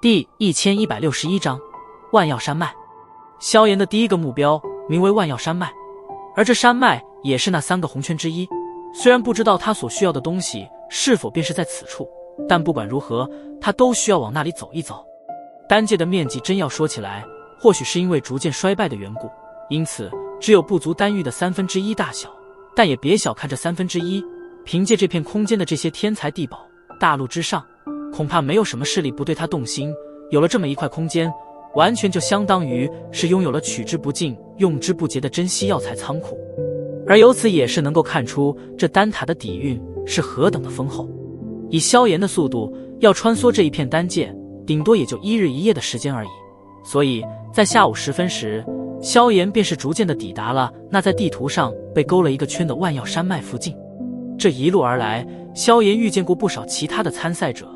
第1161章万药山脉。萧炎的第一个目标名为万药山脉，而这山脉也是那3个红圈之一。虽然不知道他所需要的东西是否便是在此处，但不管如何，他都需要往那里走一走。丹界的面积真要说起来，或许是因为逐渐衰败的缘故，因此只有不足丹域的1/3大小。但也别小看这1/3，凭借这片空间的这些天材地宝，大陆之上恐怕没有什么势力不对他动心。有了这么一块空间，完全就相当于是拥有了取之不尽用之不竭的珍稀药材仓库。而由此也是能够看出这丹塔的底蕴是何等的丰厚。以萧炎的速度要穿梭这一片丹界，顶多也就1日1夜的时间而已。所以在下午时分时，萧炎便是逐渐的抵达了那在地图上被勾了一个圈的万药山脉附近。这一路而来，萧炎遇见过不少其他的参赛者，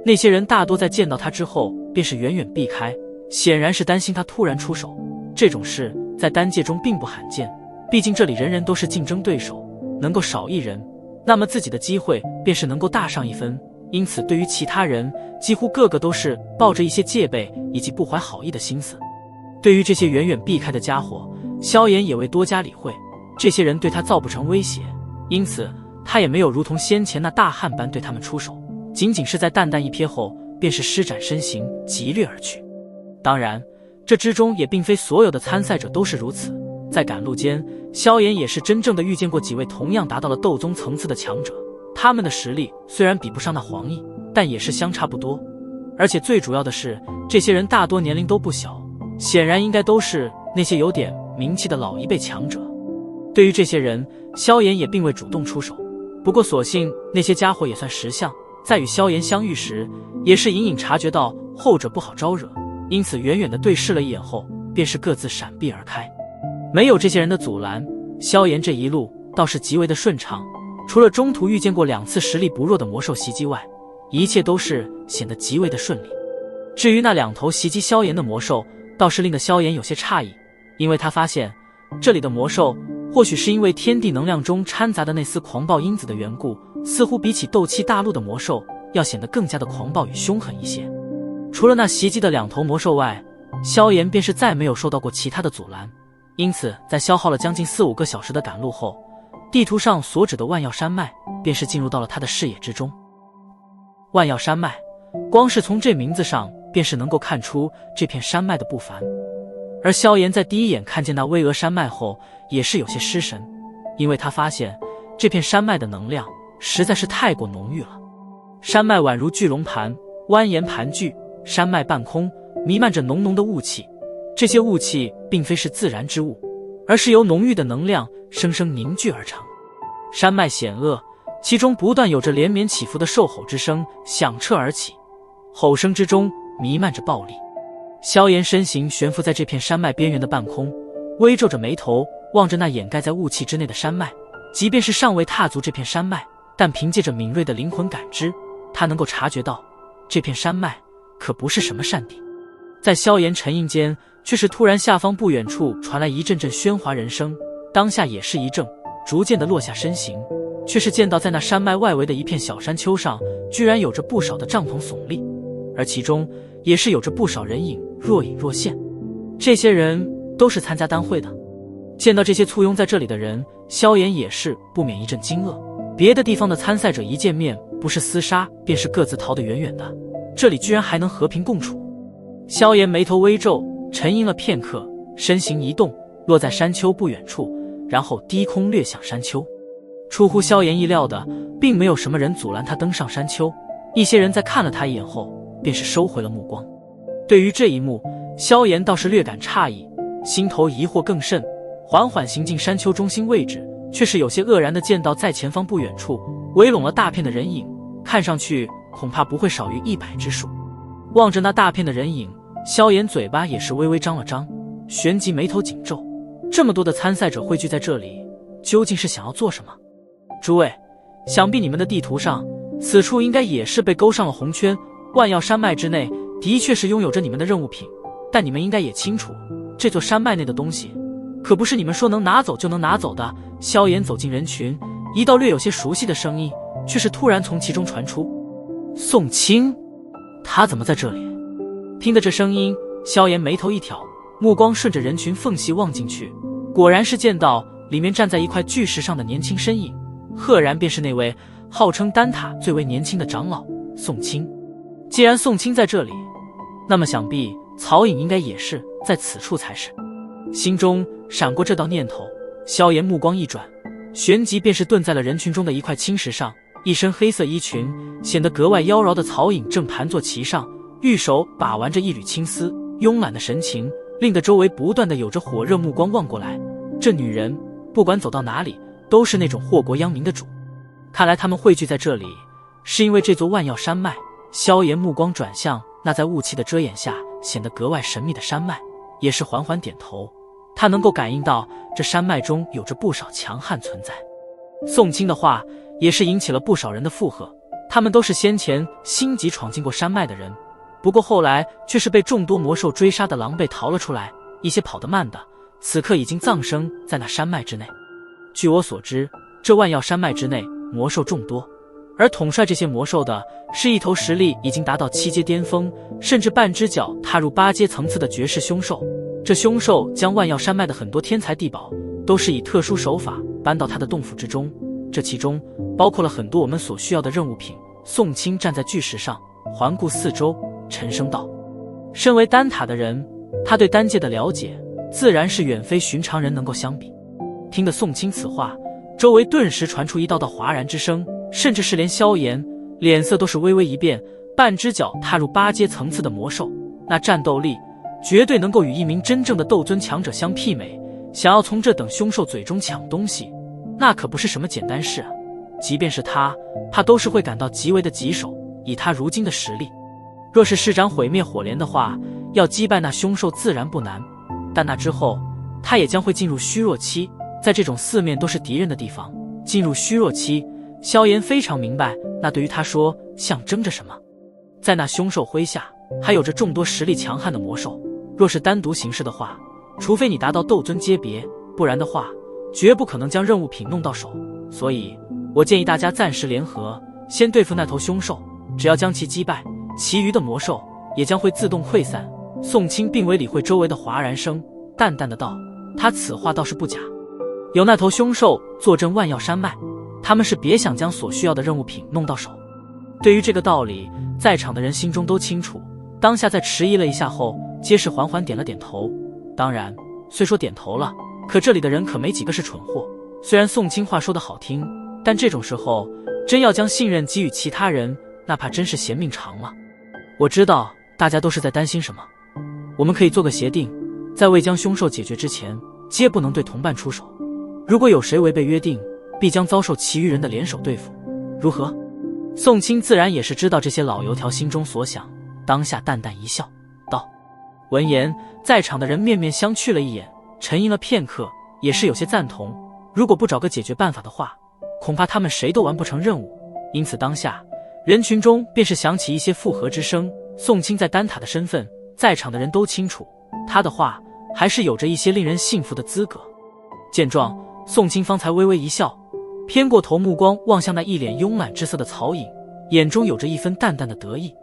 那些人大多在见到他之后便是远远避开，显然是担心他突然出手。这种事在丹界中并不罕见，毕竟这里人人都是竞争对手，能够少一人，那么自己的机会便是能够大上一分。因此对于其他人，几乎个个都是抱着一些戒备以及不怀好意的心思。对于这些远远避开的家伙，萧炎也未多加理会，这些人对他造不成威胁，因此他也没有如同先前那大汉般对他们出手，仅仅是在淡淡一瞥后便是施展身形急掠而去。当然这之中也并非所有的参赛者都是如此，在赶路间，萧炎也是真正的遇见过几位同样达到了斗宗层次的强者，他们的实力虽然比不上那黄奕，但也是相差不多。而且最主要的是，这些人大多年龄都不小，显然应该都是那些有点名气的老一辈强者。对于这些人，萧炎也并未主动出手，不过所幸那些家伙也算识相，在与萧炎相遇时，也是隐隐察觉到后者不好招惹，因此远远地对视了一眼后，便是各自闪避而开。没有这些人的阻拦，萧炎这一路倒是极为的顺畅，除了中途遇见过2次实力不弱的魔兽袭击外，一切都是显得极为的顺利。至于那2头袭击萧炎的魔兽，倒是令得萧炎有些诧异，因为他发现这里的魔兽或许是因为天地能量中掺杂的那丝狂暴因子的缘故，似乎比起斗气大陆的魔兽要显得更加的狂暴与凶狠一些。除了那袭击的2头魔兽外，萧炎便是再没有受到过其他的阻拦。因此在消耗了将近4-5个小时的赶路后，地图上所指的万药山脉便是进入到了他的视野之中。万药山脉，光是从这名字上便是能够看出这片山脉的不凡。而萧炎在第一眼看见那巍峨山脉后，也是有些失神，因为他发现这片山脉的能量实在是太过浓郁了。山脉宛如巨龙盘，蜿蜒盘踞，山脉半空弥漫着浓浓的雾气，这些雾气并非是自然之物，而是由浓郁的能量生生凝聚而成。山脉险恶，其中不断有着连绵起伏的兽吼之声响彻而起，吼声之中弥漫着暴力。萧炎身形悬浮在这片山脉边缘的半空，微皱着眉头望着那掩盖在雾气之内的山脉。即便是尚未踏足这片山脉，但凭借着敏锐的灵魂感知，他能够察觉到这片山脉可不是什么善地。在萧炎沉吟间，却是突然下方不远处传来一阵阵喧哗人声，当下也是一怔，逐渐的落下身形，却是见到在那山脉外围的一片小山丘上，居然有着不少的帐篷耸立，而其中也是有着不少人影若隐若现。这些人都是参加丹会的。见到这些簇拥在这里的人，萧炎也是不免一阵惊愕。别的地方的参赛者一见面，不是厮杀便是各自逃得远远的，这里居然还能和平共处。萧炎眉头微皱，沉吟了片刻，身形一动，落在山丘不远处，然后低空掠向山丘。出乎萧炎意料的，并没有什么人阻拦他登上山丘，一些人在看了他一眼后，便是收回了目光。对于这一幕，萧炎倒是略感诧异，心头疑惑更甚，缓缓行进山丘中心位置，却是有些愕然地见到在前方不远处围拢了大片的人影，看上去恐怕不会少于100之数。望着那大片的人影，萧炎嘴巴也是微微张了张，旋即眉头紧皱。这么多的参赛者汇聚在这里，究竟是想要做什么？诸位，想必你们的地图上，此处应该也是被勾上了红圈，万药山脉之内的确是拥有着你们的任务品，但你们应该也清楚，这座山脉内的东西可不是你们说能拿走就能拿走的。萧炎走进人群，一道略有些熟悉的声音，却是突然从其中传出。宋清，他怎么在这里？听得这声音，萧炎眉头一挑，目光顺着人群缝隙望进去，果然是见到里面站在一块巨石上的年轻身影，赫然便是那位号称丹塔最为年轻的长老宋清。既然宋清在这里，那么想必曹颖应该也是在此处才是。心中闪过这道念头，萧炎目光一转，旋即便是顿在了人群中的一块青石上。一身黑色衣裙，显得格外妖娆的曹颖正盘坐其上，玉手把玩着一缕青丝，慵懒的神情令得周围不断的有着火热目光望过来。这女人不管走到哪里，都是那种祸国殃民的主。看来他们汇聚在这里，是因为这座万药山脉。萧炎目光转向那在雾气的遮掩下显得格外神秘的山脉，也是缓缓点头。他能够感应到这山脉中有着不少强悍存在。宋清的话也是引起了不少人的附和，他们都是先前心急闯进过山脉的人，不过后来却是被众多魔兽追杀的狼狈逃了出来，一些跑得慢的，此刻已经葬生在那山脉之内。据我所知，这万药山脉之内魔兽众多，而统帅这些魔兽的是一头实力已经达到7阶巅峰，甚至半只脚踏入8阶层次的绝世凶兽。这凶兽将万药山脉的很多天材地宝都是以特殊手法搬到他的洞府之中，这其中包括了很多我们所需要的任务品。宋清站在巨石上环顾四周，沉声道：身为丹塔的人，他对丹界的了解自然是远非寻常人能够相比。听得宋清此话，周围顿时传出一道道哗然之声，甚至是连萧炎脸色都是微微一变。半只脚踏入8阶层次的魔兽，那战斗力绝对能够与一名真正的斗尊强者相媲美，想要从这等凶兽嘴中抢东西，那可不是什么简单事啊。即便是他都是会感到极为的棘手。以他如今的实力，若是施展毁灭火莲的话，要击败那凶兽自然不难，但那之后他也将会进入虚弱期。在这种四面都是敌人的地方进入虚弱期，萧炎非常明白那对于他说象征着什么。在那凶兽麾下还有着众多实力强悍的魔兽，若是单独行事的话，除非你达到斗尊阶别，不然的话绝不可能将任务品弄到手。所以我建议大家暂时联合，先对付那头凶兽，只要将其击败，其余的魔兽也将会自动溃散。宋清并未理会周围的哗然声，淡淡的道：他此话倒是不假，有那头凶兽坐镇万药山脉，他们是别想将所需要的任务品弄到手。对于这个道理，在场的人心中都清楚，当下在迟疑了一下后，皆是缓缓点了点头。当然，虽说点头了，可这里的人可没几个是蠢货。虽然宋清话说得好听，但这种时候真要将信任给予其他人，那怕真是嫌命长了。我知道大家都是在担心什么，我们可以做个协定，在未将凶兽解决之前，皆不能对同伴出手。如果有谁违背约定，必将遭受其余人的联手对付，如何？宋清自然也是知道这些老油条心中所想，当下淡淡一笑道。闻言，在场的人面面相觑了一眼，沉吟了片刻，也是有些赞同。如果不找个解决办法的话，恐怕他们谁都完不成任务。因此当下人群中便是响起一些附和之声。宋清在丹塔的身份，在场的人都清楚，他的话还是有着一些令人信服的资格。见状，宋清方才微微一笑，偏过头目光望向那一脸慵懒之色的曹颖，眼中有着一分淡淡的得意。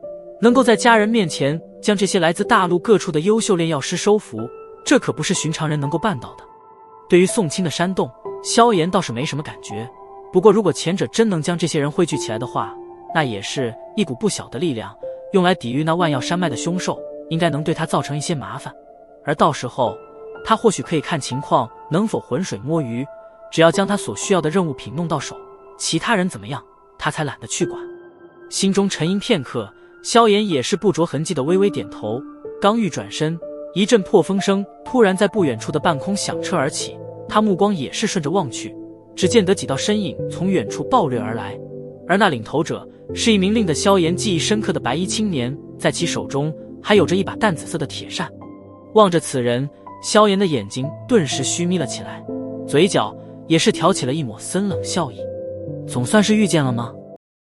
能够在家人面前将这些来自大陆各处的优秀炼药师收服，这可不是寻常人能够办到的。对于宋清的煽动，萧炎倒是没什么感觉，不过如果前者真能将这些人汇聚起来的话，那也是一股不小的力量，用来抵御那万药山脉的凶兽，应该能对他造成一些麻烦。而到时候他或许可以看情况能否浑水摸鱼，只要将他所需要的任务品弄到手，其他人怎么样他才懒得去管。心中沉吟片刻，萧炎也是不着痕迹的微微点头，刚欲转身，一阵破风声突然在不远处的半空响彻而起，他目光也是顺着望去，只见得几道身影从远处暴掠而来，而那领头者是一名令得萧炎记忆深刻的白衣青年，在其手中还有着一把淡紫色的铁扇。望着此人，萧炎的眼睛顿时虚眯了起来，嘴角也是挑起了一抹森冷笑意。总算是遇见了吗？